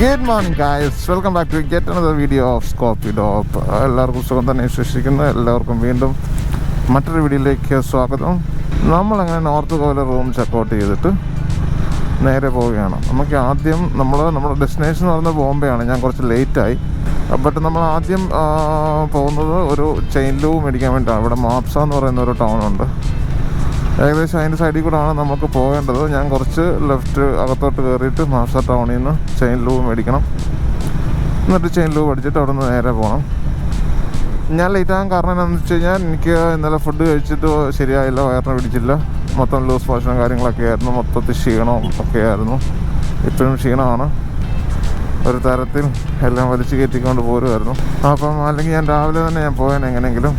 Good morning guys, welcome back to get another video of scopy dope. എല്ലാവർക്കും സുഖം തന്നെ വിശ്വസിക്കുന്നു. എല്ലാവർക്കും വീണ്ടും മറ്റൊരു വീഡിയോയിലേക്ക് സ്വാഗതം. നമ്മളങ്ങനെ നോർത്ത് ഗോവയിലെ റൂം ചെക്കൗട്ട് ചെയ്തിട്ട് നേരെ പോവുകയാണ്. നമുക്ക് ആദ്യം നമ്മുടെ ഡെസ്റ്റിനേഷൻ എന്ന് പറയുന്നത് ബോംബെയാണ്. ഞാൻ കുറച്ച് ലേറ്റായി. ബട്ട് നമ്മൾ ആദ്യം പോകുന്നത് ഒരു ചെയിൻ ലൂ മേടിക്കാൻ വേണ്ടിയിട്ടാണ്. ഇവിടെ മാപ്സ എന്ന് പറയുന്ന ഒരു ടൗണുണ്ട്. ഏകദേശം അതിൻ്റെ സൈഡിൽ കൂടെയാണ് നമുക്ക് പോകേണ്ടത്. ഞാൻ കുറച്ച് ലെഫ്റ്റ് അകത്തോട്ട് കയറിയിട്ട് മാപ്സ ടൗണിൽ നിന്ന് ചെയിൻ ലൂ മേടിക്കണം. എന്നിട്ട് ചെയിൻ ലൂ മേടിച്ചിട്ട് അവിടെ നിന്ന് നേരെ പോകണം. ഞാൻ ലേറ്റ് ആകാൻ കാരണം എന്താണെന്ന് വെച്ച് കഴിഞ്ഞാൽ എനിക്ക് ഇന്നലെ ഫുഡ് കഴിച്ചിട്ട് ശരിയായില്ല, വയറിന് പിടിച്ചില്ല. മൊത്തം ലൂസ് മോഷനും കാര്യങ്ങളൊക്കെ ആയിരുന്നു. മൊത്തത്തിൽ ക്ഷീണവും ഒക്കെ ആയിരുന്നു. ഇപ്പോഴും ക്ഷീണമാണ്. ഒരു തരത്തിൽ എല്ലാം വലിച്ചു കയറ്റിക്കൊണ്ട് പോരുമായിരുന്നു. അപ്പം അല്ലെങ്കിൽ ഞാൻ രാവിലെ തന്നെ ഞാൻ പോയേനെ എങ്ങനെയെങ്കിലും.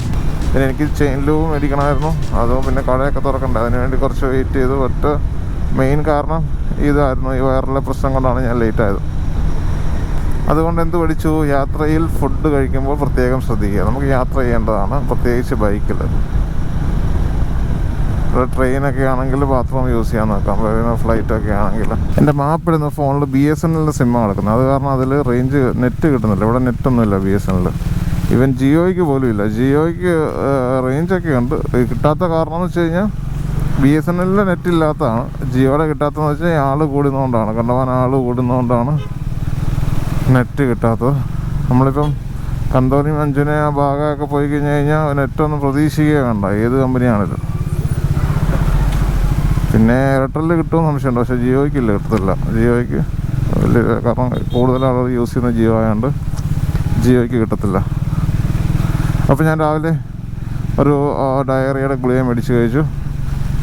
പിന്നെ എനിക്ക് ചെയിൻ ലൂ മേടിക്കണമായിരുന്നു. അതോ പിന്നെ കടയൊക്കെ തുറക്കണ്ട, അതിനുവേണ്ടി കുറച്ച് വെയിറ്റ് ചെയ്തു. ബട്ട് മെയിൻ കാരണം ഇതായിരുന്നു, ഈ വയറിലെ പ്രശ്നം കൊണ്ടാണ് ഞാൻ ലേറ്റായത്. അതുകൊണ്ട് എന്ത് പഠിച്ചു? യാത്രയിൽ ഫുഡ് കഴിക്കുമ്പോൾ പ്രത്യേകം ശ്രദ്ധിക്കുക. നമുക്ക് യാത്ര ചെയ്യേണ്ടതാണ്, പ്രത്യേകിച്ച് ബൈക്കിൽ. ട്രെയിനൊക്കെ ആണെങ്കിൽ ബാത്റൂം യൂസ് ചെയ്യാൻ നോക്കാം. ഫ്ലൈറ്റൊക്കെ ആണെങ്കിൽ. എൻ്റെ മാപ്പിടുന്ന ഫോണിൽ BSNL സിമ്മാണ് കിടക്കുന്നത്. അത് കാരണം അതിൽ റേഞ്ച് നെറ്റ് കിട്ടുന്നില്ല. ഇവിടെ നെറ്റൊന്നുമില്ല BSNL. ഈവൻ ജിയോയ്ക്ക് പോലും ഇല്ല. ജിയോയ്ക്ക് റേഞ്ചൊക്കെ ഉണ്ട്. കിട്ടാത്ത കാരണം എന്ന് വെച്ച് കഴിഞ്ഞാൽ BSNL നെറ്റ് ഇല്ലാത്തതാണ്. ജിയോയുടെ കിട്ടാത്തതെന്ന് വെച്ചാൽ ആൾ കൂടുന്നതുകൊണ്ടാണ്, കണ്ടവാൻ ആൾ കൂടുന്നതുകൊണ്ടാണ് നെറ്റ് കിട്ടാത്തത്. നമ്മളിപ്പം കന്തോലി മഞ്ചുനെ ആ ഭാഗമൊക്കെ പോയി കഴിഞ്ഞ് കഴിഞ്ഞാൽ നെറ്റൊന്നും പ്രതീക്ഷിക്കുകയേ വേണ്ട, ഏത് കമ്പനിയാണിത്. പിന്നെ എയർടെല്ലിൽ കിട്ടുമെന്ന് സംശയമുണ്ട്, പക്ഷേ ജിയോയ്ക്കില്ല, കിട്ടത്തില്ല. ജിയോയ്ക്ക് വലിയ കാരണം കൂടുതൽ ആളുകൾ യൂസ് ചെയ്യുന്ന ജിയോ ആയതുകൊണ്ട് ജിയോയ്ക്ക് കിട്ടത്തില്ല. അപ്പോൾ ഞാൻ രാവിലെ ഒരു ഡയറിയുടെ ഗുളിക മേടിച്ച് കഴിച്ചു.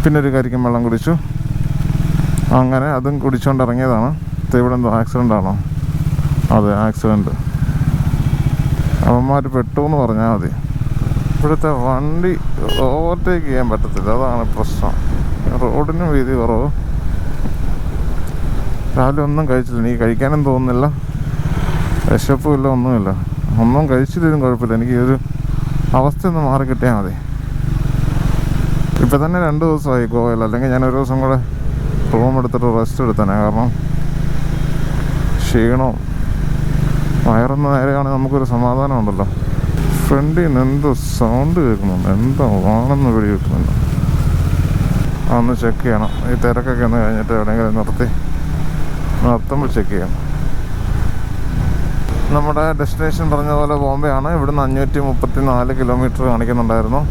പിന്നെ ഒരു കരിക്കും വെള്ളം കുടിച്ചു. അങ്ങനെ അതും കുടിച്ചുകൊണ്ട് ഇറങ്ങിയതാണ്. ഇവിടെ എന്തോ ആക്സിഡൻ്റ് ആണോ? അതെ, ആക്സിഡൻറ്റ്. അവന്മാർ പെട്ടു എന്ന് പറഞ്ഞാൽ മതി. ഇവിടുത്തെ വണ്ടി ഓവർടേക്ക് ചെയ്യാൻ പറ്റത്തില്ല, അതാണ് പ്രശ്നം. റോഡിനും വീതി കുറവ്. രാവിലെ ഒന്നും കഴിച്ചില്ല. എനിക്ക് കഴിക്കാനും തോന്നുന്നില്ല, വിശപ്പും ഇല്ല, ഒന്നുമില്ല. ഒന്നും കഴിച്ചില്ലും കുഴപ്പമില്ല. എനിക്ക് ഈ ഒരു അവസ്ഥയൊന്ന് മാറി കിട്ടിയാൽ മതി. ഇപ്പം തന്നെ 2 ദിവസമായി ഗോവയിൽ. അല്ലെങ്കിൽ ഞാൻ ഒരു ദിവസം കൂടെ റൂം എടുത്തിട്ട് റെസ്റ്റ് എടുത്തേനെ. കാരണം ക്ഷീണവും വയറൊന്ന് നേരെയാണെങ്കിൽ നമുക്കൊരു സമാധാനം ഉണ്ടല്ലോ. ഫ്രണ്ടിൽ നിന്ന് എന്തോ സൗണ്ട് കേൾക്കുന്നുണ്ട്, എന്തോ ആണെന്ന് പിടി കിട്ടുന്നുണ്ട്. അതൊന്ന് ചെക്ക് ചെയ്യണം. ഈ തിരക്കൊക്കെ ഒന്ന് കഴിഞ്ഞിട്ട് എവിടെയെങ്കിലും നിർത്തുമ്പോൾ ചെക്ക് ചെയ്യണം. നമ്മുടെ ഡെസ്റ്റിനേഷൻ പറഞ്ഞ പോലെ ബോംബെ ആണ്. ഇവിടുന്ന് 534 കിലോമീറ്റർ കാണിക്കുന്നുണ്ടായിരുന്നു.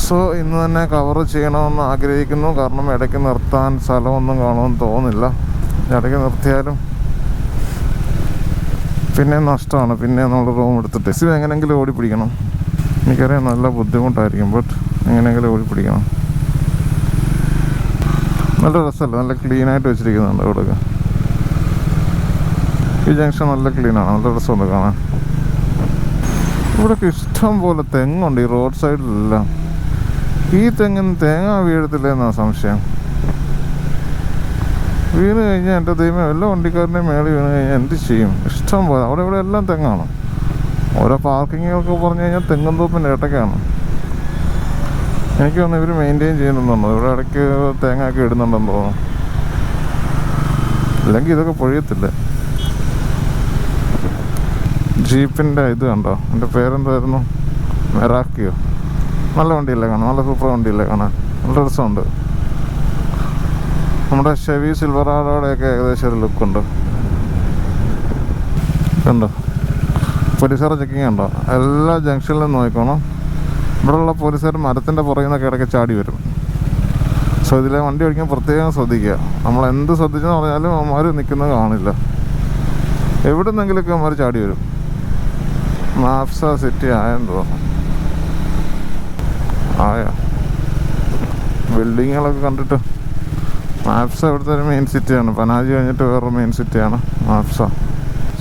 സോ ഇന്ന് തന്നെ കവർ ചെയ്യണമെന്ന് ആഗ്രഹിക്കുന്നു. കാരണം ഇടയ്ക്ക് നിർത്താൻ സ്ഥലമൊന്നും കാണുമെന്ന് തോന്നുന്നില്ല. ഇടയ്ക്ക് നിർത്തിയാലും പിന്നെ നഷ്ടമാണ്. പിന്നെ നമ്മൾ റൂം എടുത്തിട്ട് എങ്ങനെയെങ്കിലും ഓടിപ്പിടിക്കണം. എനിക്കറിയാം നല്ല ബുദ്ധിമുട്ടായിരിക്കും, ബട്ട് എങ്ങനെയെങ്കിലും ഓടിപ്പിടിക്കണം. നല്ല രസമല്ല, നല്ല ക്ലീനായിട്ട് വെച്ചിരിക്കുന്നുണ്ട് ഇവിടെയൊക്കെ. ഈ ജംഗ്ഷൻ നല്ല ക്ലീനാണ്, നല്ല രസമുണ്ട് കാണാൻ. ഇവിടെയൊക്കെ ഇഷ്ടം പോലെ തെങ്ങുണ്ട് ഈ റോഡ് സൈഡിലെല്ലാം. ഈ തെങ്ങിന് തേങ്ങ വീഴത്തില്ലെന്നാണ് സംശയം. വീണ് കഴിഞ്ഞാൽ എൻ്റെ ദൈവം എല്ലാ വണ്ടിക്കാരൻ്റെ മേളിൽ വീണ് കഴിഞ്ഞാൽ എന്ത് ചെയ്യും? ഇഷ്ടം പോലെ അവിടെ ഇവിടെ എല്ലാം തെങ്ങാണ്. ഓരോ പാർക്കിങ്ങുകളൊക്കെ പറഞ്ഞു കഴിഞ്ഞാൽ തെങ്ങും തോപ്പിൻ്റെ ഇടയ്ക്കാണ്. എനിക്ക് തോന്നുന്നു ഇവർ മെയിൻറ്റെയിൻ ചെയ്യുന്നുണ്ടോ, ഇവിടെ ഇടയ്ക്ക് തേങ്ങയൊക്കെ ഇടുന്നുണ്ടെന്ന് തോന്നുന്നു. അല്ലെങ്കിൽ ഇതൊക്കെ പൊഴിയത്തില്ല. ജീപ്പിൻ്റെ ഇത് കണ്ടോ, എൻ്റെ പേരെന്തായിരുന്നു? മെറാക്കിയോ? നല്ല വണ്ടിയല്ലേ കാണാൻ, നല്ല സൂപ്പർ വണ്ടിയല്ലേ കാണാൻ, നല്ല രസമുണ്ട്. നമ്മുടെ ഷെവി സിൽവറാഡോടെയൊക്കെ ഏകദേശം ഒരു ലുക്കുണ്ട്. കണ്ടോ, പോലീസുകാരെ ചെക്കിങ് ഉണ്ടോ? എല്ലാ ജംഗ്ഷനിലും നോക്കണം. ഇവിടെയുള്ള പോലീസുകാർ മരത്തിൻ്റെ പുറകിൽ നിന്നൊക്കെ ഇടയ്ക്ക് ചാടി വരും. സോ ഇതിലെ വണ്ടി ഓടിക്കാൻ പ്രത്യേകം ശ്രദ്ധിക്കുക. നമ്മൾ എന്ത് ശ്രദ്ധിച്ചെന്ന് പറഞ്ഞാലും അവന്മാർ നിൽക്കുന്നത് കാണില്ല. എവിടെ നിന്നെങ്കിലുമൊക്കെ അവന്മാർ ചാടി വരും. മാപ്സ സിറ്റി ആയെന്ന് തോന്നുന്നു. ആയ ബിൽഡിങ്ങുകളൊക്കെ കണ്ടിട്ട് മാപ്സ ഇവിടുത്തെ ഒരു മെയിൻ സിറ്റിയാണ്. പനാജി കഴിഞ്ഞിട്ട് വേറൊരു മെയിൻ സിറ്റിയാണ് മാപ്സ.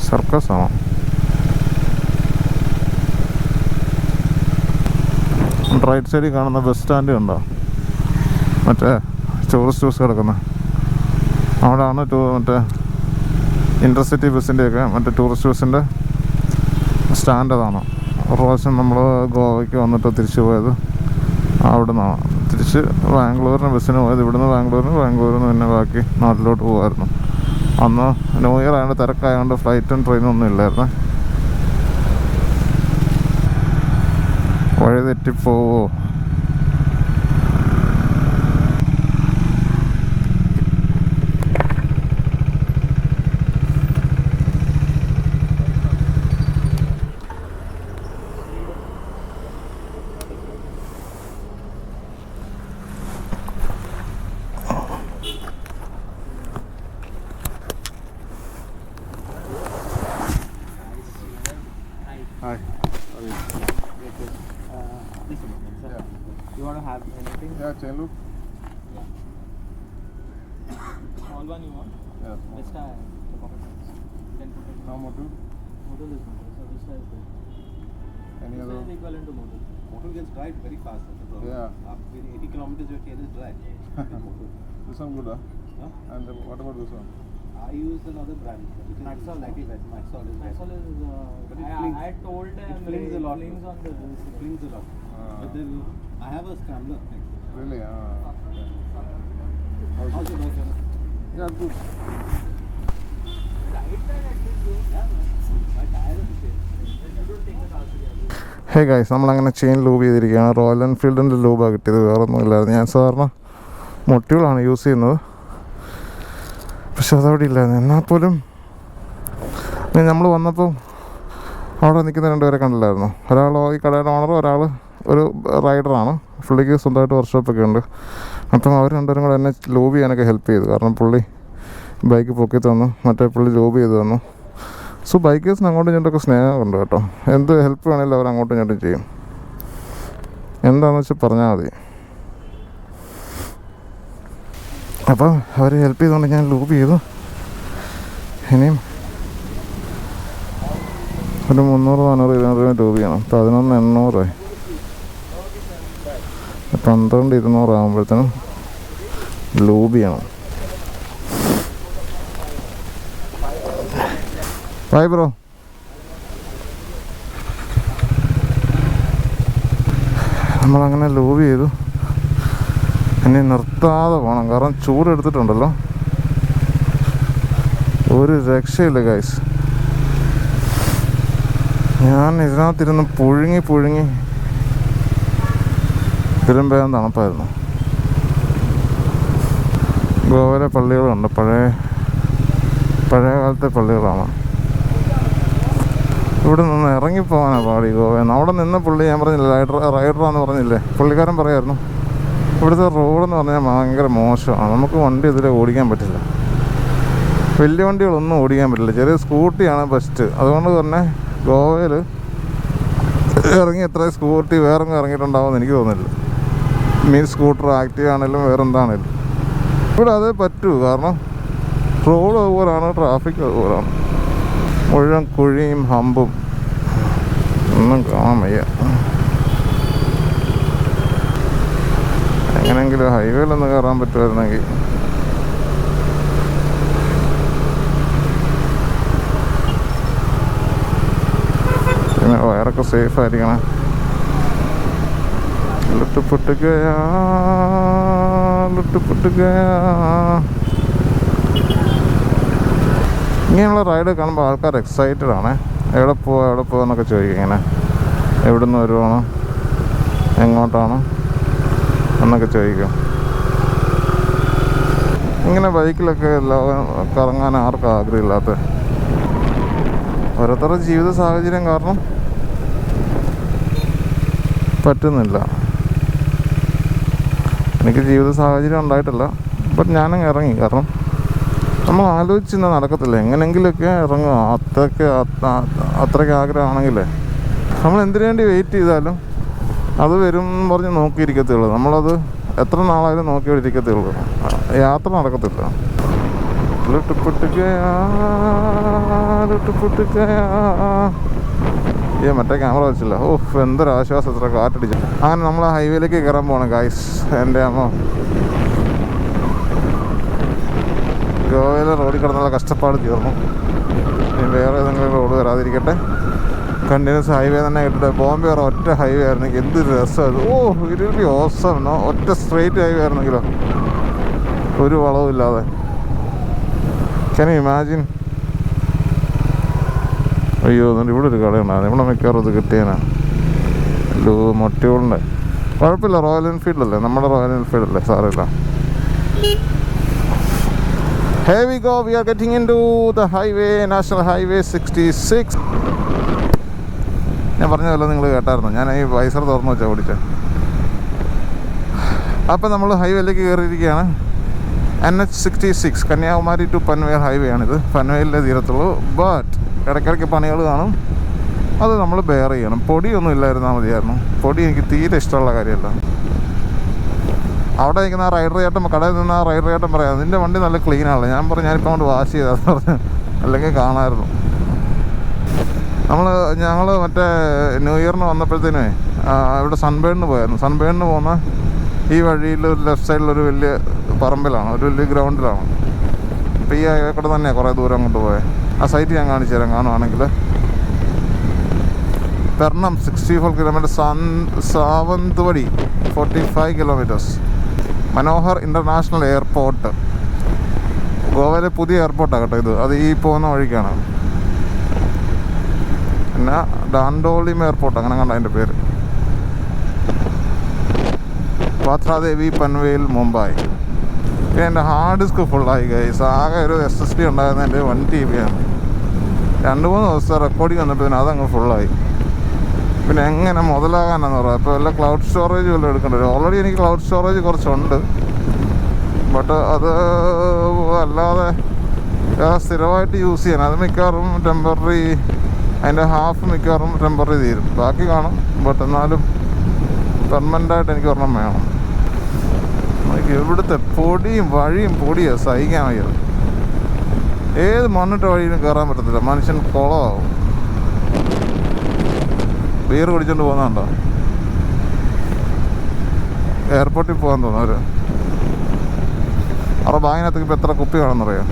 സർക്കസ് ആണോ? റൈറ്റ് സൈഡിൽ കാണുന്ന ബസ് സ്റ്റാൻഡ് കണ്ടോ, മറ്റേ ടൂറിസ്റ്റ് ബസ് കിടക്കുന്ന അവിടെയാണ്. മറ്റേ ഇൻ്റർസിറ്റി ബസ്സിൻ്റെയൊക്കെ മറ്റേ ടൂറിസ്റ്റ് ബസ്സിൻ്റെ സ്റ്റാൻഡ് അതാണ്. ഒരു പ്രാവശ്യം നമ്മൾ ഗോവയ്ക്ക് വന്നിട്ട് തിരിച്ചു പോയത് അവിടെ നിന്നാണ്. തിരിച്ച് ബാംഗ്ലൂരിന് ബസ്സിന് പോയത്. ഇവിടുന്ന് ബാംഗ്ലൂരിന് പിന്നെ ബാക്കി നാട്ടിലോട്ട് പോകുമായിരുന്നു. അന്ന് ന്യൂ ഇയർ ആയതുകൊണ്ട് തിരക്കായതുകൊണ്ട് ഫ്ലൈറ്റും ട്രെയിനും ഒന്നും ഇല്ലായിരുന്നു. വഴി തെറ്റിപ്പോവോ? Hi. You want to have anything? Yeah, chain loop. Small one you want? Yeah. Vista है, the pocket size. 10 to 10. How motor? Model is not there, so Vista is there. Any Vista other? is equivalent to model. Motor gets dried very fast. That's the problem. Yeah. After 80 kilometers, your chain is dry. This one good, huh? Huh? And what about this one? I use another brand, which is Maxol. slightly wet. Maxol is wet. Maxol is, But it flings. I told them, It flings a lot. flings on the It flings a lot. Ah. But then I have a scrambler next to it. Really? How's it work? Yeah, good. My tire is the same. Hey guys, നമ്മളങ്ങനെ chain lube ചെയ്തിരിക്കുകയാണ്. Royal എൻഫീൽഡിൻ്റെ ലൂബാണ് കിട്ടിയത്, വേറെ ഒന്നും ഇല്ലായിരുന്നു. ഞാൻ സാധാരണ മുട്ടികളാണ് use ചെയ്യുന്നത്, പക്ഷെ അതവിടെ ഇല്ലായിരുന്നു. എന്നാൽ പോലും നമ്മൾ വന്നപ്പോൾ അവിടെ നിൽക്കുന്ന രണ്ടുപേരെ കണ്ടില്ലായിരുന്നു. ഒരാൾ ഈ കടയുടെ ഓണറും ഒരാൾ ഒരു റൈഡറാണ്. പുള്ളിക്ക് സ്വന്തമായിട്ട് വർക്ക്ഷോപ്പൊക്കെ ഉണ്ട്. അപ്പം അവർ രണ്ടുപേരും കൂടെ എന്നെ ലൂബ് ചെയ്യാനൊക്കെ ഹെൽപ്പ് ചെയ്തു. കാരണം പുള്ളി ബൈക്ക് പൊക്കി തന്നു, മറ്റേ പുള്ളി ലൂബ് ചെയ്ത് തന്നു. സോ ബൈക്കേഴ്സിന് അങ്ങോട്ടും ഇങ്ങോട്ടൊക്കെ സ്നേഹമുണ്ട് കേട്ടോ. എന്ത് ഹെൽപ്പ് വേണമെങ്കിലും അവർ അങ്ങോട്ടും ഇങ്ങോട്ടും ചെയ്യും. എന്താണെന്ന് വെച്ചാൽ പറഞ്ഞാൽ മതി. അപ്പോൾ അവർ ഹെൽപ്പ് ചെയ്തുകൊണ്ട് ഞാൻ ലൂബ് ചെയ്തു. ഇനിയും ഒരു 300-400 ലൂബ് ചെയ്യണം. 11,800 12,200 ആകുമ്പോഴത്തേനും ലൂബ് ചെയ്യണം. Bye bro. നമ്മളങ്ങനെ ലൂബ് ചെയ്തു. ഇനി നിർത്താതെ പോകണം, കാരണം ചൂടെടുത്തിട്ടുണ്ടല്ലോ, ഒരു രക്ഷയില്ല ഗൈസ്. ഞാൻ ഇതിനകത്തിരുന്ന് പുഴുങ്ങി ഇതിലും വേഗം തണുപ്പായിരുന്നു. ഗോവയിലെ പള്ളികളുണ്ട്, പഴയ കാലത്തെ പള്ളികളാണ്. ഇവിടെ നിന്ന് ഇറങ്ങിപ്പോകാനാണ് പാടി ഗോവയിൽ നിന്ന്. അവിടെ നിന്ന് പുള്ളി, ഞാൻ പറഞ്ഞില്ലേ റൈഡറാന്ന് പറഞ്ഞില്ലേ, പുള്ളിക്കാരൻ പറയായിരുന്നു ഇവിടുത്തെ റോഡെന്ന് പറഞ്ഞാൽ ഭയങ്കര മോശമാണ്, നമുക്ക് വണ്ടി ഇതിൽ ഓടിക്കാൻ പറ്റില്ല, വലിയ വണ്ടികളൊന്നും ഓടിക്കാൻ പറ്റില്ല, ചെറിയ സ്കൂട്ടിയാണ് ബെസ്റ്റ്. അതുകൊണ്ട് തന്നെ ഗോവയിൽ ഇറങ്ങി എത്ര സ്കൂട്ടി വേറെ ഇറങ്ങിയിട്ടുണ്ടാവുമെന്ന് എനിക്ക് തോന്നുന്നില്ല. സ്കൂട്ടർ, ആക്റ്റീവ് ആണെങ്കിലും വേറെ എന്താണേലും ഇവിടെ അതേ പറ്റൂ. കാരണം റോഡ് അതുപോലാണ്, ട്രാഫിക് അതുപോലാണ്, മുഴുവൻ കുഴിയും ഹമ്പും ഒന്നും കാണാൻ വയ്യ. എങ്ങനെയെങ്കിലും ഹൈവേയിലൊന്ന് കയറാൻ പറ്റുമായിരുന്നെങ്കിൽ. പിന്നെ വയറൊക്കെ സേഫ് ആയിരിക്കണം. ലുട്ടുപുട്ട് ഗയാ. ഇങ്ങനെയുള്ള റൈഡ് കാണുമ്പോൾ ആൾക്കാർ എക്സൈറ്റഡ് ആണ്. എവിടെ പോവാന്നൊക്കെ ചോദിക്കും. ഇങ്ങനെ എവിടെ നിന്ന് വരുവാണ്, എങ്ങോട്ടാണ് എന്നൊക്കെ ചോദിക്കും. ഇങ്ങനെ ബൈക്കിലൊക്കെ കറങ്ങാൻ ആർക്കും ആഗ്രഹമില്ലാത്ത, ഓരോരുത്തരുടെ ജീവിത സാഹചര്യം കാരണം പറ്റുന്നില്ല. എനിക്ക് ജീവിത സാഹചര്യം ഉണ്ടായിട്ടില്ല, ബട്ട് ഞാനങ്ങ് ഇറങ്ങി. കാരണം നമ്മൾ ആലോചിച്ചിരുന്ന നടക്കത്തില്ല, എങ്ങനെയെങ്കിലുമൊക്കെ ഇറങ്ങുക. അത്രയ്ക്ക് ആഗ്രഹമാണെങ്കിലേ നമ്മൾ എന്തിനു വേണ്ടി വെയിറ്റ് ചെയ്താലും അത് വരും പറഞ്ഞ് നോക്കിയിരിക്കത്തുള്ളൂ. നമ്മളത് എത്ര നാളായാലും നോക്കിയിരിക്കത്തുള്ളൂ, യാത്ര നടക്കത്തില്ല. മറ്റേ ക്യാമറ വെച്ചില്ല. എന്തൊരാശ്വാസം, എത്ര കാറ്റടിച്ചു. അങ്ങനെ നമ്മൾ ഹൈവേയിലേക്ക് കയറാൻ പോകണം ഗൈസ്. എൻ്റെ അമ്മ, ഗോവയിലെ റോഡിൽ കിടന്നുള്ള കഷ്ടപ്പാട് തീർന്നു. ഇനി വേറെ ഏതെങ്കിലും റോഡ് വരാതിരിക്കട്ടെ. കണ്ടിന്യൂസ് ഹൈവേ തന്നെ കിട്ടട്ടെ. ബോംബെ വരെ ഒറ്റ ഹൈവേ ആയിരുന്നെങ്കിൽ എന്ത് രസമായിരുന്നു. ഇരുപി ഓസം. ഒറ്റ സ്ട്രെയിറ്റ് ഹൈവേ ആയിരുന്നെങ്കിലോ, ഒരു വളവും ഇല്ലാതെ. Can you imagine? അയ്യോ എന്നിട്ട് ഇവിടെ ഒരു കടയുണ്ടായിരുന്നു, ഇവിടെ മിക്കവാറും ഇത് കിട്ടിയേനാ. മൊട്ടയോളിൻ്റെ കുഴപ്പമില്ല, റോയൽ എൻഫീൽഡ് അല്ലേ, നമ്മുടെ റോയൽ എൻഫീൽഡ് അല്ലേ, സാറില്ല. Here we go, we are getting into the highway, National Highway 66. ഞാൻ പറഞ്ഞതല്ലോ, നിങ്ങൾ കേട്ടായിരുന്നു, ഞാൻ ഈ വൈസർ തുറന്നു വെച്ചാൽ ഓടിച്ചത്. അപ്പോൾ നമ്മൾ ഹൈവേയിലേക്ക് കയറിയിരിക്കുകയാണ്. NH66 Kanyakumari to Panvel highway ആണിത്. പൻവേലിലെ തീരത്തുള്ളൂ. ബട്ട് ഇടയ്ക്കിടയ്ക്ക് പണികൾ കാണും, അത് നമ്മൾ ബെയർ ചെയ്യണം. പൊടിയൊന്നും ഇല്ലായിരുന്നാൽ മതിയായിരുന്നു. പൊടി എനിക്ക് തീരെ ഇഷ്ടമുള്ള കാര്യമല്ല. അവിടെ നിൽക്കുന്ന ആ റൈഡർ ചേട്ടൻ, കടയിൽ നിന്ന് ആ റൈഡർ ചേട്ടൻ പറയാം, നിൻ്റെ വണ്ടി നല്ല ക്ലീനാണല്ലോ. ഞാൻ പറഞ്ഞു ഞാനിപ്പോൾ അങ്ങോട്ട് വാഷ് ചെയ്താന്ന് പറഞ്ഞു, അല്ലെങ്കിൽ കാണാമായിരുന്നു. ഞങ്ങൾ മറ്റേ ന്യൂ ഇയറിന് വന്നപ്പോഴത്തേനേ ഇവിടെ സൺബേണിന് പോയായിരുന്നു. സൺബേണിന് പോകുന്ന ഈ വഴിയിൽ ഒരു ലെഫ്റ്റ് സൈഡിലൊരു വലിയ പറമ്പിലാണ്, ഒരു വലിയ ഗ്രൗണ്ടിലാണ്. അപ്പോൾ ഈ കൂടെ തന്നെയാണ് കുറേ ദൂരം അങ്ങോട്ട് പോയത്. ആ സൈറ്റ് ഞാൻ കാണിച്ചു തരാം കാണുവാണെങ്കിൽ. Pernem 64 kilometre, Sawantwadi 45 kilometres. Manohar international airport, ഗോവയിലെ പുതിയ എയർപോർട്ടാണ് കേട്ടോ ഇത്. അത് ഈ പോകുന്ന വഴിക്കാണ്. പിന്നെ ഡാൻഡോളിം എയർപോർട്ട്, അങ്ങനെ കണ്ട അതിൻ്റെ പേര്. പാത്രാദേവി, പൻവേൽ, മുംബൈ. പിന്നെ എൻ്റെ ഹാർഡ് ഡിസ്ക് ഫുള്ളായി ഗൈസ്. ആകെ ഒരു SSD ഉണ്ടായിരുന്ന എൻ്റെ 1 TB ആണ്. 2-3 ദിവസത്തെ റെക്കോർഡിങ് വന്നപ്പോൾ അതങ്ങ് ഫുള്ളായി. പിന്നെ എങ്ങനെ മുതലാകാനാന്ന് പറയാം. ഇപ്പോൾ വല്ല ക്ലൗഡ് സ്റ്റോറേജ് വല്ലതും എടുക്കേണ്ടി വരും. ഓൾറെഡി എനിക്ക് ക്ലൗഡ് സ്റ്റോറേജ് കുറച്ചുണ്ട്, ബട്ട് അത് അല്ലാതെ സ്ഥിരമായിട്ട് യൂസ് ചെയ്യാൻ അത് മിക്കവാറും ടെമ്പററി, അതിൻ്റെ ഹാഫ് മിക്കവാറും ടെമ്പററി തീരും, ബാക്കി കാണും. ബട്ട് എന്നാലും പെർമനൻ്റായിട്ട് എനിക്ക് ഒരെണ്ണം വേണം. ഇവിടുത്തെ പൊടിയും വഴിയും പൊടിയാണ് സഹിക്കാൻ വയ്യത്. ഏത് മണ്ണിട്ട വഴിയിലും കയറാൻ പറ്റത്തില്ല, മനുഷ്യൻ കുളമാവും. ബീർ കുടിച്ചോണ്ട് പോകുന്നുണ്ടോ? എയർപോർട്ടിൽ പോകാൻ തോന്നുന്നു അവർ. അവരുടെ ബാഗിനകത്തേക്ക് ഇപ്പോൾ എത്ര കുപ്പി വേണമെന്നറിയാം.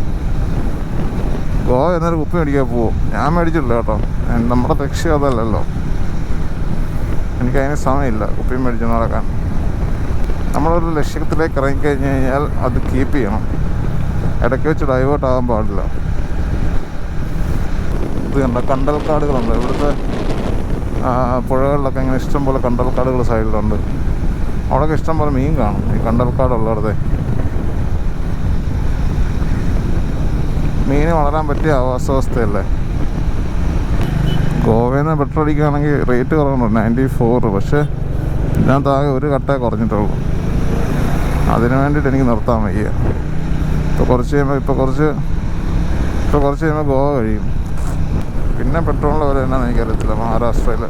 ഗോവ എന്നൊരു കുപ്പി മേടിക്കാൻ പോവും. ഞാൻ മേടിച്ചിട്ടില്ല കേട്ടോ, നമ്മുടെ ലക്ഷ്യം അതല്ലല്ലോ. എനിക്കതിന് സമയമില്ല കുപ്പി മേടിച്ച് നടക്കാൻ. നമ്മളൊരു ലക്ഷ്യത്തിലേക്ക് ഇറങ്ങിക്കഴിഞ്ഞ് കഴിഞ്ഞാൽ അത് കീപ്പ് ചെയ്യണം. ഇടയ്ക്ക് വെച്ച് ഡൈവേർട്ട് ആകാൻ പാടില്ല. ഇത് കണ്ട കണ്ടൽക്കാടുകളുണ്ട് ഇവിടുത്തെ പുഴകളിലൊക്കെ. ഇങ്ങനെ ഇഷ്ടംപോലെ കണ്ടൽക്കാടുകൾ സൈഡിലുണ്ട്. അവിടെയൊക്കെ ഇഷ്ടംപോലെ മീൻ കാണും ഈ കണ്ടൽക്കാടുള്ളടത്തെ. മീൻ വളരാൻ പറ്റിയ ആവാസവസ്ഥയല്ലേ. ഗോവയിൽ നിന്ന് പെട്രോൾ അടിക്കുകയാണെങ്കിൽ റേറ്റ് കുറവുണ്ട്, 94. പക്ഷേ ഇതിനകത്ത് ആകെ ഒരു കട്ടേ കുറഞ്ഞിട്ടുള്ളൂ. അതിന് വേണ്ടിയിട്ട് എനിക്ക് നിർത്താൻ വയ്യ. ഇപ്പോൾ കുറച്ച് കഴിയുമ്പോൾ ഗോവ കഴിയും. പിന്നെ പെട്രോളിൻ്റെ വില എന്നാന്ന് എനിക്കറിയത്തില്ല. മഹാരാഷ്ട്രയിൽ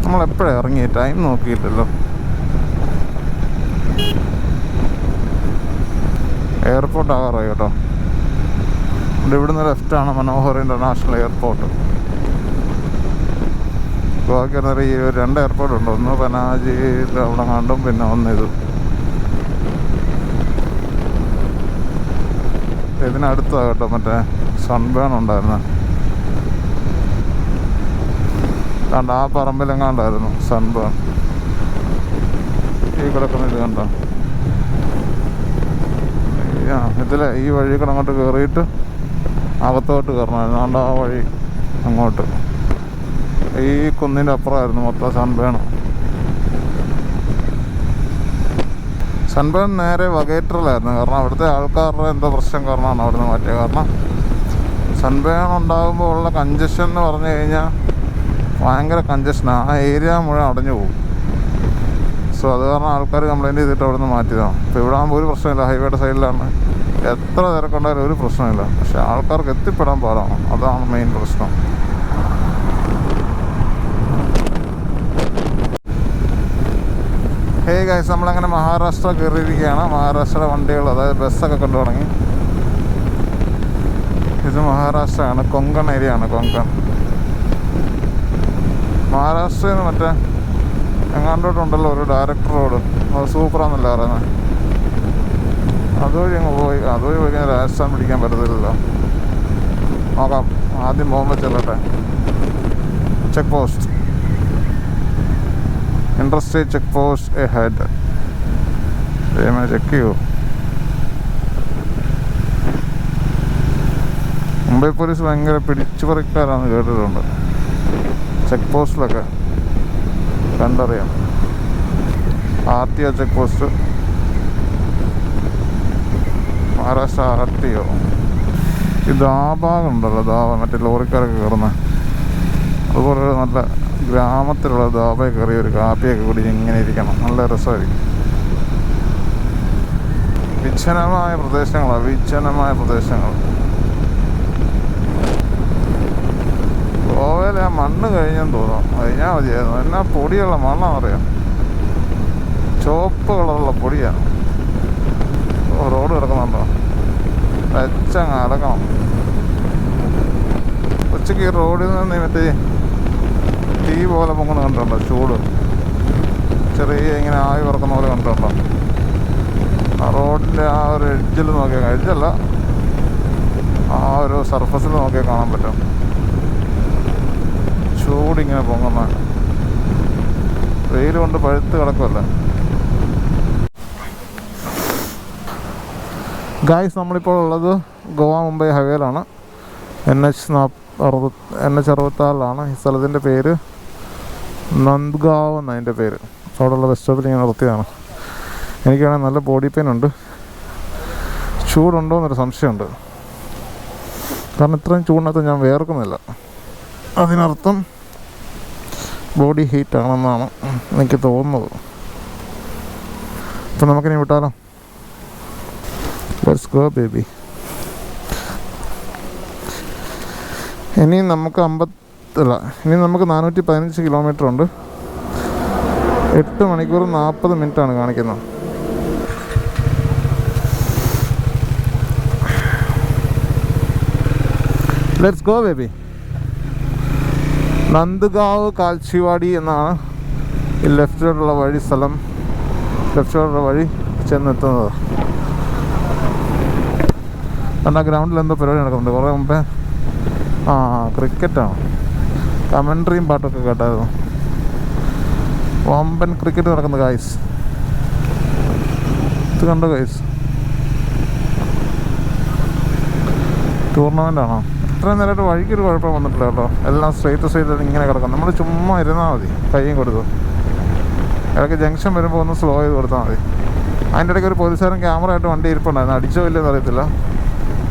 നമ്മളെപ്പോഴാണ് ഇറങ്ങി, ടൈം നോക്കിയിട്ടല്ലോ. എയർപോർട്ട് ആകാറായി കേട്ടോ. ഇവിടുന്ന് ലെഫ്റ്റാണ് മനോഹർ ഇൻ്റർനാഷണൽ എയർപോർട്ട്. ഗോവയ്ക്ക് പറഞ്ഞാൽ ഈ 2 എയർപോർട്ടുണ്ട്. ഒന്ന് പനാജിയിൽ അവിടെ കണ്ടും, പിന്നെ ഒന്ന് ഇതിനടുത്താണ് കേട്ടോ മറ്റേ സൺബേൺ ഉണ്ടായിരുന്നു. കണ്ട ആ പറമ്പിലെങ്ങാണ്ടായിരുന്നു സൺബേൺ. ഈ കിടക്കുന്ന ഇത് കണ്ടോ, ഇതിലെ ഈ വഴി കൂടെ അങ്ങോട്ട് കയറിയിട്ട് അകത്തോട്ട് കയറണമായിരുന്നു. അതുകൊണ്ട് ആ വഴി അങ്ങോട്ട് ഈ കുന്നിൻ്റെ അപ്പുറമായിരുന്നു മൊത്തം സൺബേൺ. സൺബേൺ നേരെ വകേറ്ററിലായിരുന്നു. കാരണം അവിടുത്തെ ആൾക്കാരുടെ എന്തോ പ്രശ്നം കാരണമാണ് അവിടുന്ന് മാറ്റിയത്. കാരണം സൺബേൺ ഉണ്ടാകുമ്പോൾ ഉള്ള കഞ്ചഷൻ എന്ന് പറഞ്ഞു കഴിഞ്ഞാൽ ഭയങ്കര കഞ്ചഷനാണ്. ആ ഏരിയ മുഴുവൻ അടഞ്ഞു പോകും. സോ അത് കാരണം ആൾക്കാർ കംപ്ലയിൻറ്റ് ചെയ്തിട്ട് അവിടെ നിന്ന് മാറ്റിയതാണ്. ഇപ്പോൾ ഇവിടെ ആകുമ്പോൾ ഒരു പ്രശ്നമില്ല, ഹൈവേയുടെ സൈഡിലാണ്. എത്ര തിരക്കുണ്ടായാലും ഒരു പ്രശ്നമില്ല. പക്ഷെ ആൾക്കാർക്ക് എത്തിപ്പെടാൻ പാടാണ്, അതാണ് മെയിൻ പ്രശ്നം. ഹേ ഗൈസ്, നമ്മളങ്ങനെ മഹാരാഷ്ട്ര കയറിയിരിക്കുകയാണ്. മഹാരാഷ്ട്രയുടെ വണ്ടികൾ, അതായത് ബസ്സൊക്കെ കണ്ടു തുടങ്ങി. ഇത് മഹാരാഷ്ട്രയാണ്, കൊങ്കൺ ഏരിയ ആണ്. കൊങ്കൺ മഹാരാഷ്ട്രയിൽ നിന്ന് മറ്റേ എങ്ങാണ്ടോട്ടുണ്ടല്ലോ ഒരു ഡയറക്ടർ റോഡ്, അത് സൂപ്പറാന്നല്ല പറയുന്നത്. അതുവഴി പോയി കഴിഞ്ഞാൽ രാജസ്ഥാൻ പിടിക്കാൻ പറ്റത്തില്ലല്ലോ. നോക്കാം, ആദ്യം പോകുമ്പോൾ ചെല്ലട്ടെ. Check post, interstate check post ahead. Check ചെയ്യൂ. മുംബൈ പോലീസ് ഭയങ്കര പിടിച്ചുപറിക്കാരാണെന്ന് കേട്ടിട്ടുണ്ട്. ചെക്ക് പോസ്റ്റിലൊക്കെ കണ്ടറിയാം. RTO check post, Maharashtra RTO. ഈ ദാബാഗ് ഉണ്ടല്ലോ, ദാബ മറ്റേ ലോറിക്കാരൊക്കെ കയറുന്ന, അതുപോലെ നല്ല ഗ്രാമത്തിലുള്ള ദാബയിൽ കയറി ഒരു കാപ്പിയൊക്കെ കൂടി ഇങ്ങനെ ഇരിക്കണം, നല്ല രസമായിരിക്കും. വിജനമായ പ്രദേശങ്ങൾ. ഗോവയിലെ ആ മണ്ണ് കഴിഞ്ഞെന്ന് തോന്നുന്നു, കഴിഞ്ഞാൽ മതിയായിരുന്നു. എന്നാ പൊടിയുള്ള മണ്ണാണെന്നറിയാം, ചുവപ്പ് കളറുള്ള പൊടിയാണ്. റോഡ് കിടക്കുന്നുണ്ടോ, വെച്ചങ്ങ് അലക്കണം. ഉച്ചയ്ക്ക് ഈ റോഡിൽ നിന്ന് മറ്റേ തീ പോലെ പൊങ്ങുന്ന കണ്ടിട്ടുണ്ടോ, ചൂട് ചെറിയ ഇങ്ങനെ ആവി പറക്കുന്ന പോലെ കണ്ടിട്ടുണ്ടോ? ആ റോഡിൻ്റെ ആ ഒരു എഡ്ജിൽ നോക്കിയാൽ, എഡ്ജല്ല, ആ ഒരു സർഫസിൽ നോക്കിയാൽ കാണാൻ പറ്റും ചൂടിങ്ങനെ പൊങ്ങുന്ന. വെയിൽ കൊണ്ട് പഴുത്ത് കിടക്കുമല്ല. ഗായ്സ്, നമ്മളിപ്പോൾ ഉള്ളത് ഗോവ മുംബൈ ഹൈവേയിലാണ്. NH66 ഈ സ്ഥലത്തിൻ്റെ പേര്. നന്ദ്ഗാവ് എന്നതിൻ്റെ പേര്. അവിടെയുള്ള ബസ് സ്റ്റോപ്പിൽ ഇങ്ങനെ നിർത്തിയതാണ്. എനിക്കാണെങ്കിൽ നല്ല ബോഡി പെയിൻ ഉണ്ട്. ചൂടുണ്ടോ എന്നൊരു സംശയമുണ്ട്. കാരണം ഇത്രയും ചൂടിനകത്ത് ഞാൻ വേർക്കുന്നില്ല. അതിനർത്ഥം ബോഡി ഹീറ്റ് ആണെന്നാണ് എനിക്ക് തോന്നുന്നത്. അപ്പം നമുക്കിനി വിട്ടാലോ? Let's go baby. ഇനി നമുക്ക് 415 കിലോമീറ്റർ ഉണ്ട്. 8 മണിക്കൂർ 40 മിനിറ്റാണ് കാണിക്കുന്നത്. Let's go baby. Nandgaon Kalchiwadi എന്നാണ് ഈ ലെഫ്റ്റിലോട്ടുള്ള വഴി ചെന്നെത്തുന്നത്. കാരണം ആ ഗ്രൗണ്ടിൽ എന്തോ പരിപാടി നടക്കുന്നുണ്ട്. കുറേ മുമ്പേ ക്രിക്കറ്റാണ്, കമൻട്രിയും പാട്ടൊക്കെ കേട്ടായിരുന്നു. വമ്പൻ ക്രിക്കറ്റ് നടക്കുന്നത് ഗായ്സ്. ഇത് കണ്ടോ ഗായ്സ്? ടൂർണമെൻ്റാണോ? ഇത്രയും നേരമായിട്ട് വഴിക്കൊരു കുഴപ്പം വന്നിട്ടില്ല കേട്ടോ. എല്ലാം സ്ട്രെയിറ്റ് ഇങ്ങനെ കിടക്കും. നമ്മൾ ചുമ്മാ ഇരുന്നാൽ മതി, കയ്യും കൊടുത്തു. ഇടയ്ക്ക് ജംഗ്ഷൻ വരുമ്പോൾ ഒന്ന് സ്ലോ ചെയ്ത് കൊടുത്താൽ മതി. അതിൻ്റെ ഇടയ്ക്ക് ഒരു പോലീസുകാരൻ ക്യാമറ ആയിട്ട് വണ്ടി ഇരിപ്പുണ്ടായിരുന്നു. അടിച്ചോ ഇല്ലെന്ന് അറിയത്തില്ല.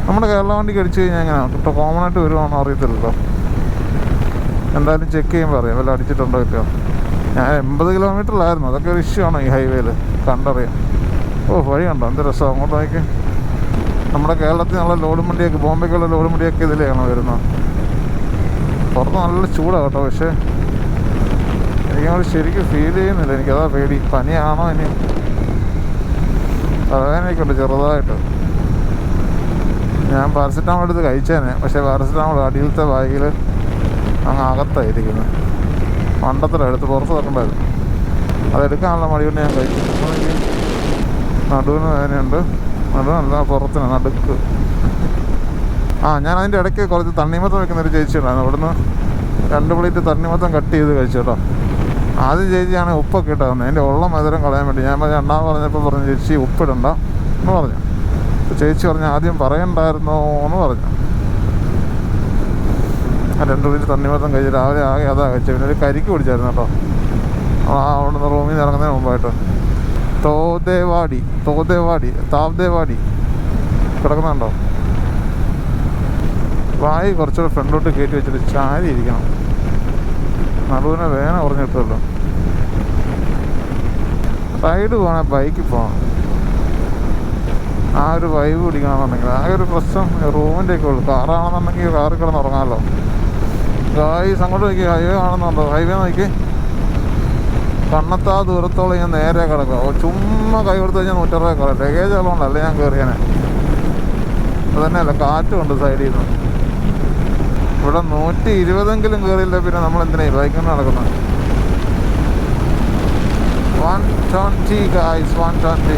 നമ്മുടെ കേരള വണ്ടിക്ക് അടിച്ചു കഴിഞ്ഞാൽ എങ്ങനെയാണ് ഇപ്പോൾ കോമൺ ആയിട്ട് വരുവാണോ അറിയത്തില്ലല്ലോ. എന്തായാലും ചെക്ക് ചെയ്യുമ്പോൾ അറിയാം വല്ല അടിച്ചിട്ടുണ്ടോ ഇല്ലയോ. ഞാൻ 80 കിലോമീറ്ററിലായിരുന്നു. അതൊക്കെ ഒരു ഇഷ്യൂ ആണോ ഈ ഹൈവേയിൽ? കണ്ടറിയാം. വഴി കണ്ടോ എന്ത് രസമാണ്. അങ്ങോട്ട് നോക്കി നമ്മുടെ കേരളത്തിൽ നിന്നുള്ള ലോഡ് വണ്ടിയൊക്കെ, ബോംബെക്കുള്ള ലോഡ് വണ്ടിയൊക്കെ ഇതിലെയാണോ വരുന്നത്? പുറത്ത് നല്ല ചൂടാണ് കേട്ടോ. പക്ഷേ എനിക്കങ്ങോട്ട് ശരിക്കും ഫീൽ ചെയ്യുന്നില്ല. എനിക്കതാ പേടി. പനിയാണോ ഇനി? തലവേദനയൊക്കെയുണ്ട് ചെറുതായിട്ട്. ഞാൻ പാരസെറ്റാമോൾ എടുത്ത് കഴിച്ചേനെ. പക്ഷേ പാരസെറ്റാമോൾ അടിയിലത്തെ ബാഗിൽ അങ്ങ് അകത്തായിരിക്കുന്നത്. മണ്ടത്തിലെടുത്ത് പുറത്ത് വെക്കണ്ടായിരുന്നു. അതെടുക്കാനുള്ള മടി കൊണ്ട് ഞാൻ കഴിച്ചു. എനിക്ക് നടുവിന് വേദനയുണ്ട്. നടുവല്ല, പുറത്തിന് നടുക്ക്. ഞാൻ അതിൻ്റെ ഇടയ്ക്ക് കുറച്ച് തണ്ണിമത്തം വെക്കുന്നൊരു ചേച്ചിയുണ്ടായിരുന്നു. അവിടുന്ന് 2 പ്ലേറ്റ് തണ്ണിമത്തം കട്ട് ചെയ്ത് കഴിച്ചു കേട്ടോ. ആദ്യം ചേച്ചിയാണ് ഉപ്പൊക്കെ ഇട്ട് തന്നത്. അതിൻ്റെ ഉള്ള മധുരം കളയാൻ വേണ്ടി. ഞാൻ രണ്ടാമത് പറഞ്ഞപ്പോൾ പറഞ്ഞു ചേച്ചി ഉപ്പിടണ്ട എന്ന് പറഞ്ഞു. ചേച്ചി പറഞ്ഞു ആദ്യം പറയണ്ടായിരുന്നോ എന്ന് പറഞ്ഞു. 2 പ്ലേറ്റ് തണ്ണിമത്തം കഴിച്ച് രാവിലെ ആകെ അതാ കഴിച്ചു. പിന്നെ ഒരു കരിക്ക് പിടിച്ചായിരുന്നു കേട്ടോ. അവിടുന്ന് റൂമിൽ നിന്ന് ഇറങ്ങുന്നതിന് മുമ്പായിട്ട്. താവ്ദേവാടി കിടക്കുന്നുണ്ടോ? വായി കുറച്ചുകൂടെ ഫ്രണ്ടിലോട്ട് കയറ്റി വെച്ചിട്ട് ചാരി ഇരിക്കണം. നടുവിനെ വേദന പറഞ്ഞിട്ടല്ലോ. സൈഡ് പോകണം, ബൈക്കിൽ പോകണം. ആ ഒരു വൈബ് പിടിക്കണമെന്നുണ്ടെങ്കിൽ ആകെ ഒരു പ്രശ്നം റൂമിൻ്റെയൊക്കെ ഉള്ളു. കാറാണെന്നുണ്ടെങ്കിൽ കാറിൽ കിടന്ന് ഉറങ്ങാമല്ലോ. ഗായ്സ് അങ്ങോട്ട് നോക്കി ഹൈവേ കാണുന്നുണ്ടോ? ഹൈവേ നോക്കി കണ്ണത്താ ദൂരത്തോളം ഞാൻ നേരെ കിടക്കുക. ചുമ്മാ കൈ കൊടുത്ത് കഴിഞ്ഞാൽ 100 രൂപ കളയും. ലഗേജ് ഉള്ളതുകൊണ്ടല്ലേ ഞാൻ കയറിയാനെ. അത് തന്നെയല്ല, കാറ്റുമുണ്ട് സൈഡിൽ നിന്ന്. ഇവിടെ 120 കയറിയില്ല. പിന്നെ നമ്മൾ എന്തിനാ ബൈക്കിൽ നടക്കുന്നത്? 120 ഗായ്സ്, 120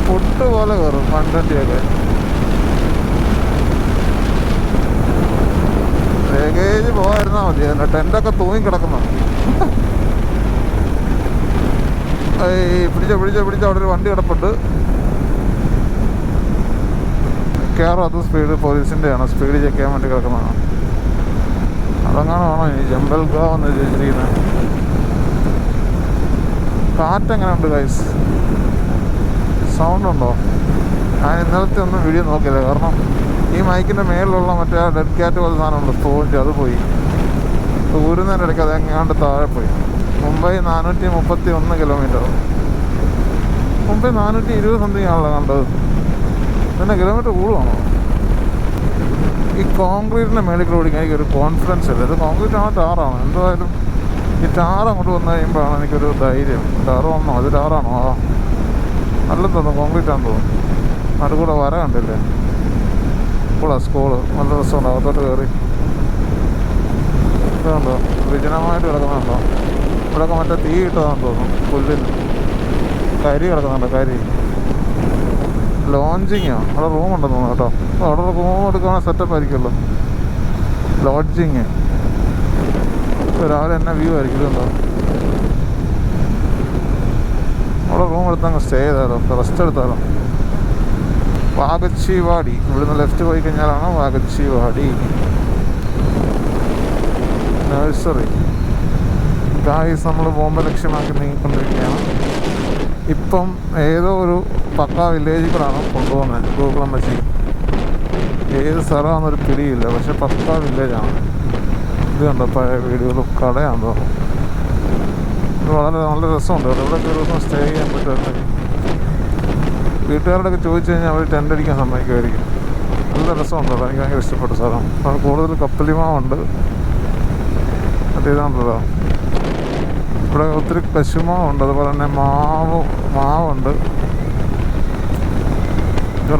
പൊട്ട് പോലെ കയറും 120 ഒക്കെ. ലഗേജ് പോകാതിരുന്നാൽ മതി. അതിൻ്റെ ടെൻ്റൊക്കെ തൂങ്ങി കിടക്കുന്നു. പിടിച്ച അവിടെ ഒരു വണ്ടി കിടപ്പുണ്ട്. മിക്കവാറും അത് സ്പീഡ് പോലീസിൻ്റെയാണ്, സ്പീഡ് ചെക്ക് ചെയ്യാൻ വേണ്ടി കിടക്കുന്നതാണ്. അതങ്ങനെ വേണോ ഈ ജമ്പൽഗാവ് എന്ന് ചോദിച്ചിരിക്കുന്നത്. കാറ്റെങ്ങനെയുണ്ട് ഗൈസ്? സൗണ്ട് ഉണ്ടോ? ഞാൻ ഇന്നലത്തെ ഒന്നും വീഡിയോ നോക്കിയില്ല, കാരണം ഈ മൈക്കിൻ്റെ മേളിലുള്ള മറ്റേ ആ ഡെഡ് ക്യാറ്റ് പോലെ സാധനമുണ്ട്, സ്പോഞ്ച്, അത് പോയി. ഊരുന്നതിൻ്റെ ഇടയ്ക്ക് അതെങ്ങാണ്ട് താഴെ പോയി. മുംബൈ 431 കിലോമീറ്റർ. മുംബൈ 420 സംതിങ് ആണല്ലോ കണ്ടത്. പിന്നെ കിലോമീറ്റർ കൂടുവാണോ? ഈ കോൺക്രീറ്റിൻ്റെ മേളിൽ കൂടെ ഓടിക്കാൻ എനിക്കൊരു കോൺഫിഡൻസ് ഇല്ല. ഇത് കോൺക്രീറ്റ് ആണോ ടാറാണോ? എന്തായാലും ഈ ടാർ അങ്ങോട്ട് വന്നു കഴിയുമ്പോഴാണ് എനിക്കൊരു ധൈര്യം. ടാറ് വന്നോ? ഇത് ടാറാണോ? നല്ല തോന്നുന്നു, കോൺക്രീറ്റ് ആണെന്ന് തോന്നുന്നു. നടുക്കൂടെ വര കണ്ടില്ലേ? സ്കൂള് നല്ല രസമുണ്ട്. അകത്തോട്ട് കയറി ഇതുണ്ടോ, വിജനമായിട്ട് കിടക്കുന്നുണ്ടോ? ഇവിടെയൊക്കെ മറ്റേ തീ ഇട്ടതാണെന്ന് തോന്നുന്നു. പുല്ലിന് കരി കിടക്കുന്നുണ്ടോ? കരി. ലോഞ്ചിങ്ങോ? അവിടെ റൂം ഉണ്ടെന്ന് തോന്നുന്നു കേട്ടോ. അവിടെ റൂം എടുക്കുകയാണെങ്കിൽ സെറ്റപ്പ് ആയിരിക്കുമല്ലോ. ലോഡ്ജിങ്. രാവിലെ എന്നാ വ്യൂ ആയിരിക്കും. ഇതുണ്ടോ, അവിടെ റൂം എടുത്തങ്ങ് സ്റ്റേ ചെയ്താലോ, റെസ്റ്റ് എടുത്താലോ. വാഗച്ചിവാടി. ഇവിടുന്ന് ലെഫ്റ്റ് പോയി കഴിഞ്ഞാലാണ് വാഗച്ചിവാടി നഴ്സറി. ഗായ്സ്, നമ്മൾ ബോംബെ ലക്ഷ്യമാക്കി നീങ്ങിക്കൊണ്ടിരിക്കുകയാണ്. ഇപ്പം ഏതോ ഒരു പക്കാ വില്ലേജിൽ കൂടാണ് കൊണ്ടുപോകുന്നത്. ഗൂഗിളും വെച്ച് ഏത് സ്ഥലമാണെന്നൊരു പിടിയില്ല, പക്ഷെ പക്കാ വില്ലേജാണ്. ഇത് കണ്ടോ, പഴയ വീടുകളും കടയാണെന്ന് തോന്നുന്നു. ഇത് വളരെ നല്ല രസമുണ്ട്. ഇവിടെ ഒരു ദിവസം സ്റ്റേ ചെയ്യാൻ പറ്റുമായിരുന്നു. വീട്ടുകാരോടൊക്കെ ചോദിച്ചു കഴിഞ്ഞാൽ അവർ ടെൻ്റ് അടിക്കാൻ സമ്മതിക്കുമായിരിക്കും. നല്ല രസമുണ്ടല്ലോ, എനിക്ക് ഭയങ്കര ഇഷ്ടപ്പെട്ട സ്ഥലം. അവിടെ കൂടുതൽ കപ്പലിമാവുണ്ട്. മറ്റേതാണല്ലോ, ഇവിടെ ഒത്തിരി കശുമാവുണ്ട്. അതുപോലെ തന്നെ മാവുണ്ട്.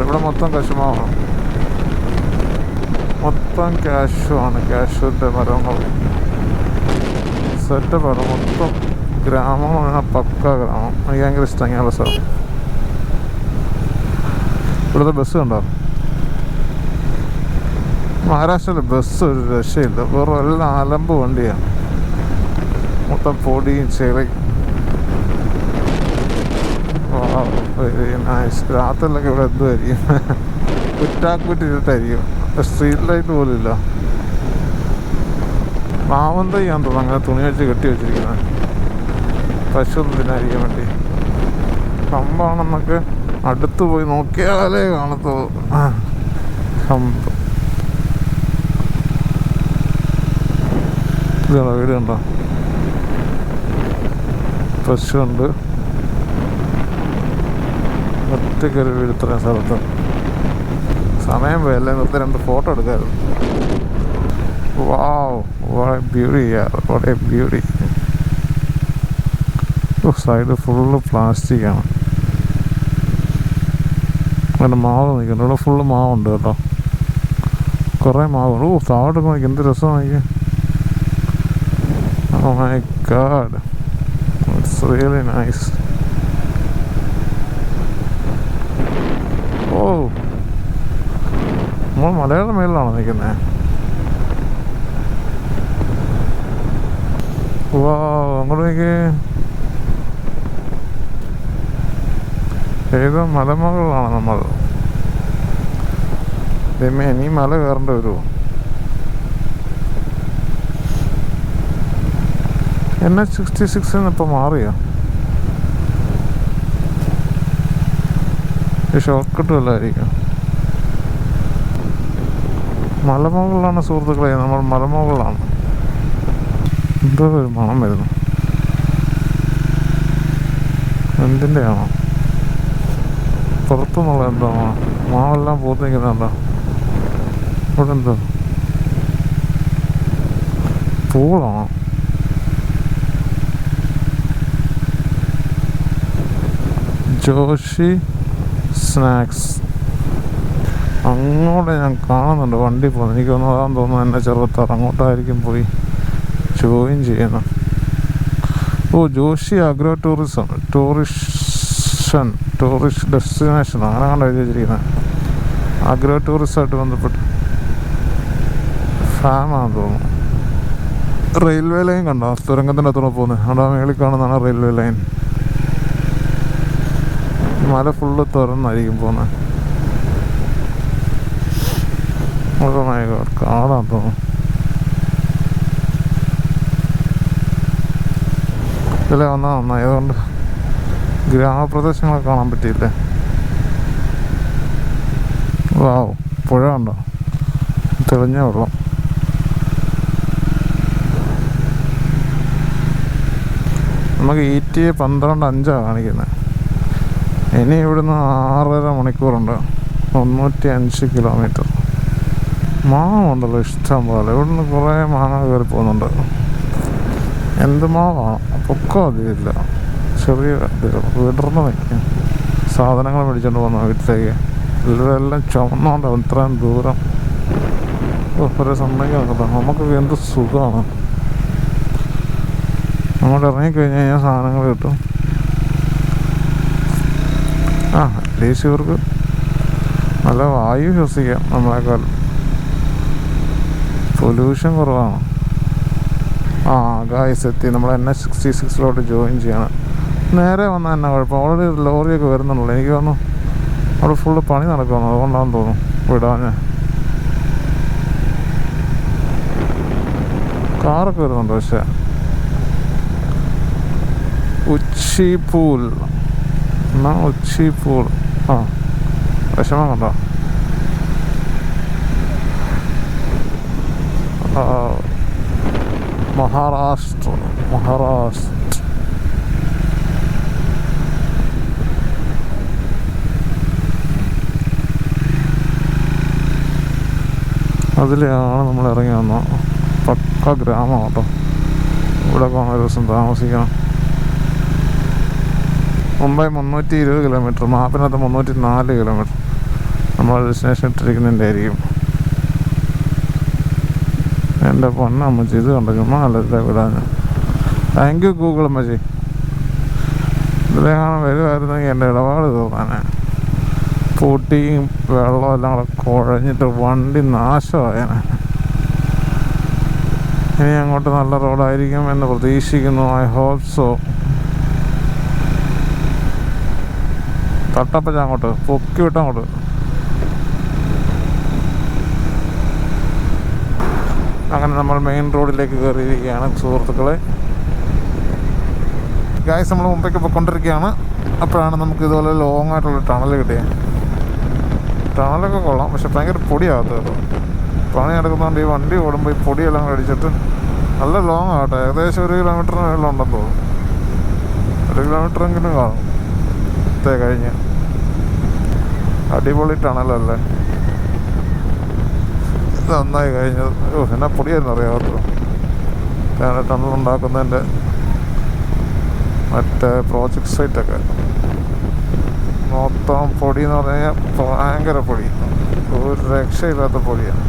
ഇവിടെ മൊത്തം കശുമാവാണ്, മൊത്തം കാഷ്വാണ്. കാഷ്വൻ്റെ മരങ്ങൾ സെറ്റപ്പാണ്. മൊത്തം ഗ്രാമമാണ്, പക്ക ഗ്രാമം. എനിക്ക് ഭയങ്കര ഇഷ്ടം ഇങ്ങനെയുള്ള സ്ഥലം. ഇവിടുത്തെ ബസ് കണ്ടോ? മഹാരാഷ്ട്രയിലെ ബസ് ഒരു രക്ഷയില്ല. വേറെ എല്ലാം അലമ്പ് വണ്ടിയാണ്. മൊത്തം പൊടിയും ചെറിയും. നൈസ്. രാത്രിയിലൊക്കെ ഇവിടെ എന്തുമായിരിക്കും? കുറ്റാക്കുറ്റിട്ടായിരിക്കും. സ്ട്രീറ്റ് ലൈറ്റ് പോലും ഇല്ല. മാവൻ തൈയാന്ന് തോന്നുന്നു അങ്ങനെ തുണി വെച്ച് കെട്ടി വെച്ചിരിക്കുന്നത്. പശു തിന്നായിരിക്കാൻ വേണ്ടി. കമ്പാണെന്നൊക്കെ അടുത്ത് പോയി നോക്കിയാലേ കാണത്തുള്ളൂ. കമ്പ്. ഇതാണോ വീട്? കണ്ടോ, പശുണ്ട്. ഒറ്റയ്ക്കൊരു വീട് ഇത്രയും സ്ഥലത്ത്. സമയം പോയല്ലേ, നിർത്തി 2 ഫോട്ടോ എടുക്കാമായിരുന്നു. വാവ്, വാട്ട് എ ബ്യൂട്ടി യാർ, what a beauty. Side full പ്ലാസ്റ്റിക്കാണ്. അങ്ങനെ മാവ് നിൽക്കുന്നുണ്ട്. ഇവിടെ ഫുള്ള് മാവുണ്ട് കേട്ടോ, കുറേ മാവുണ്ട്. താഴോട്ട് നോക്കി എന്ത് രസമാണ്. Oh my god, it's really nice. Oh, നമ്മൾ മലയാള മേളിലാണോ നിൽക്കുന്നത്? വാ, അങ്ങോട്ട് നോക്കി. ഏതോ മലമുകളിലാണ് നമ്മൾ. ഇനി മല കയറേണ്ടി വരുമോ? NH66 ഇപ്പോൾ മാറിയോ? Short cut വല്ലതായിരിക്കും. മലമുകളിലാണ് സുഹൃത്തുക്കളെ, നമ്മൾ മലമുകളിലാണ്. എന്തോ ഒരു മണം വരുന്നു. എന്തിൻ്റെ ആണോ? പുറത്തുനിന്നുള്ള എന്താണോ? മാവെല്ലാം പൂത്ത് നിൽക്കുന്നുണ്ടോ? ഇവിടെ എന്തോ പൂളാണോ? ജോഷി സ്നാക്സ്. അങ്ങോട്ട് ഞാൻ കാണുന്നുണ്ട് വണ്ടി പോകുന്നത്. എനിക്ക് തോന്നുന്നു തോന്നുന്നു എന്നെ ചെറുത്താറ് അങ്ങോട്ടായിരിക്കും പോയി ജോയിൻ ചെയ്യുന്നത്. ഓ, Joshi agro tourism, tourist destination അങ്ങനെ കണ്ട് എഴുതി വെച്ചിരിക്കുന്നത്. അഗ്രോ ടൂറിസമായിട്ട് ബന്ധപ്പെട്ട് ഫാമാണെന്ന് തോന്നുന്നു. റെയിൽവേ ലൈൻ കണ്ടോ? തുരങ്കത്തിൻ്റെ അത്ര പോകുന്നത്. അവിടെ മേളിൽ കാണുന്നതാണ് റെയിൽവേ ലൈൻ. മല ഫുള്ള് തുറന്നായിരിക്കും പോകുന്നത്. കാടാന്ന് തോന്നുന്നു. ഇതിലെ വന്നാൽ നന്നായി. അതുകൊണ്ട് ഗ്രാമപ്രദേശങ്ങളൊക്കെ കാണാൻ പറ്റിയില്ലേ. വാവ്, പുഴ ഉണ്ടോ, തെളിഞ്ഞ വെള്ളം. നമുക്ക് ETA 12:05 കാണിക്കുന്നത്. ഇനി ഇവിടുന്ന് 6.5 മണിക്കൂറുണ്ട്, 305 കിലോമീറ്റർ. മാങ്ങ ഉണ്ടല്ലോ ഇഷ്ടം പോലെ. ഇവിടുന്ന് കുറേ മാങ്ങ കയറി പോകുന്നുണ്ട്. എന്ത് മാവാണ്, പൊക്കം അധികമില്ല, ചെറിയ വിടർന്ന് നിൽക്കും. സാധനങ്ങൾ മേടിച്ചുകൊണ്ട് പോകുന്ന വീട്ടിലേക്ക് എല്ലാം ചുമന്നുകൊണ്ട് ഇത്രയും ദൂരം. ഒരു സമ്മതിക്കാത്ത നമുക്കൊക്കെ എന്ത് സുഖമാണ്. അങ്ങോട്ട് ഇറങ്ങിക്കഴിഞ്ഞ് കഴിഞ്ഞാൽ സാധനങ്ങൾ കിട്ടും. അറ്റ്ലീസ്റ്റ് ഇവർക്ക് നല്ല വായു ശ്വസിക്കാം. നമ്മളെക്കാൾ പൊല്യൂഷൻ കുറവാണ്. ഗായ്സ് എത്തി. നമ്മൾ NH66 ജോയിൻ ചെയ്യണം. നേരെ വന്നാൽ എന്നാ കുഴപ്പം, ഓൾറെഡി ലോറിയൊക്കെ വരുന്നുണ്ടല്ലോ. എനിക്ക് തോന്നുന്നു അവിടെ ഫുള്ള് പണി നടക്കുന്നു, അതുകൊണ്ടാണെന്ന് തോന്നുന്നു വിടാഞ്ഞ്. കാറൊക്കെ വരുന്നുണ്ട്. പക്ഷേ ഉച്ചിപൂൽ ഉച്ചിപൂൽ വിഷമം കണ്ടോ. മഹാരാഷ്ട്ര അതിലെയാണ് നമ്മൾ ഇറങ്ങി വന്നത്. പക്ക ഗ്രാമം കേട്ടോ. ഇവിടെ ഒരു ദിവസം താമസിക്കണം. മുംബൈ 320 കിലോമീറ്റർ, മാപ്പിനകത്ത് 304 കിലോമീറ്റർ. നമ്മൾ ഡെസ്റ്റിനേഷൻ ഇട്ടിരിക്കുന്നതിൻ്റെ ആയിരിക്കും. എൻ്റെ പൊന്നമ്മച്ചി, ഇത് കണ്ടോ ചുമ്മാ അല്ല വിടാൻ. താങ്ക് യു ഗൂഗിൾ അമ്മച്ചി. ഇതിലെങ്ങനെ വരുമായിരുന്നെങ്കിൽ എൻ്റെ ഇടപാട് തീർന്നാനെ. പൊട്ടിയും വെള്ളവും എല്ലാം കൂടെ കുഴഞ്ഞിട്ട് വണ്ടി നാശമായേനെ. ഇനി അങ്ങോട്ട് നല്ല റോഡായിരിക്കും എന്ന് പ്രതീക്ഷിക്കുന്നു. I hope so. തട്ടപ്പച്ച അങ്ങോട്ട് പൊക്കി വിട്ടങ്ങോട്ട്. അങ്ങനെ നമ്മൾ മെയിൻ റോഡിലേക്ക് കയറിയിരിക്കുകയാണ് സുഹൃത്തുക്കളെ. ഗായ്സ്, നമ്മൾ മുമ്പേക്ക് പോയിക്കൊണ്ടിരിക്കുകയാണ്. അപ്പോഴാണ് നമുക്ക് ഇതുപോലെ ലോങ് ആയിട്ടുള്ള ടണൽ കിട്ടിയത്. ടണലൊക്കെ കൊള്ളാം, പക്ഷെ ഭയങ്കര പൊടിയാകത്ത് കേട്ടോ. പണി നടക്കുന്നതുകൊണ്ട് ഈ വണ്ടി ഓടുമ്പോൾ ഈ പൊടിയെല്ലാം അടിച്ചിട്ട് നല്ല ലോങ് ആകട്ടെ. ഏകദേശം 1 കിലോമീറ്ററിന് മേളിലുണ്ടെന്ന് തോന്നുന്നു. 1 കിലോമീറ്ററെങ്കിലും കാണും കഴിഞ്ഞ്. അടിപൊളി ടണലല്ലേ, ഇത് നന്നായി കഴിഞ്ഞത്. എന്നാ പൊടിയായിരുന്നു അറിയാമല്ലോ. ഞാൻ ടണൽ ഉണ്ടാക്കുന്നതിൻ്റെ മറ്റേ പ്രോജക്റ്റ് സൈറ്റൊക്കെ മൊത്തം പൊടി എന്ന് പറഞ്ഞു കഴിഞ്ഞാൽ ഭയങ്കര പൊടി, ഒരു രക്ഷയില്ലാത്ത പൊടിയാണ്.